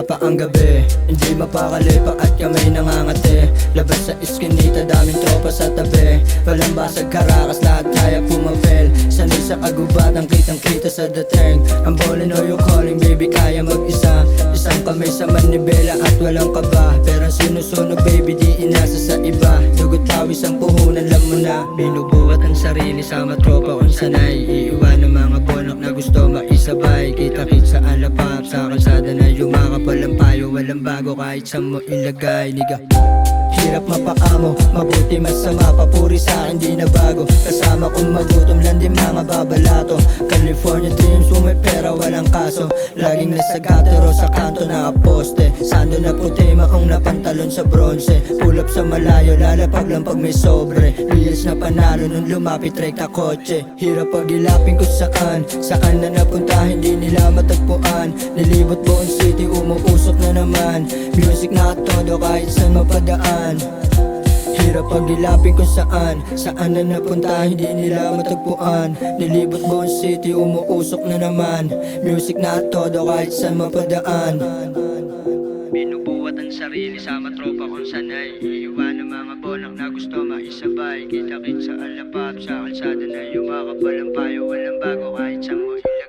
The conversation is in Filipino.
pa ang gabi, hindi mapakali pa at kamay nangangati. Labas sa iskinita, daming tropa sa tabi. Walang basag karakas, lahat kaya pumapel. Sanay sa kagubatan, kitang kita sa dating. Ang ballin' or you calling, baby kaya mag-isa. Isang kamay sa manibela at walang kaba. Pero sinusunog baby, di inasa sa iba. Dugot pawis ang puhunan, alam mo na. Binubuhat ang sarili sa matropa kung sanay. Iiwan ang mga bonak na gusto maisabay. Kita-kit sa alapap, sa kalsada na yumakap. Walang payo, walang bago kahit saan mo ilagay, niga. Hirap mapakamo, mabuti masama, papuri sa'kin di na bago. Kasama kong magutom lang din mga babalato. California dreams, kung may pera walang kaso. Laging nasa gatero sa kanto na poste. Sando na puti, maong na pantalon sa bronze. Pull up sa malayo, lalapag lang pag may sobre. Bilis na panalo nung lumapit rekta kotse. Hirap pag-ilapin kung saan na napunta hindi nila matagpuan. Nilibot buong city, umuusok na naman. Music na todo kahit saan mapadaan. Hirap pag-ilapin kung saan na napunta hindi nila matagpuan. Nilibot buong city, umuusok na naman. Music na todo kahit saan mapadaan. Binubuhat ang sarili sa matropa kung sanay. Iiwan ang mga bonak na gusto maisabay. Kita-kit sa alapap, sa kalsada na yumakap. Walang payo, walang bago kahit saan mo ilagay.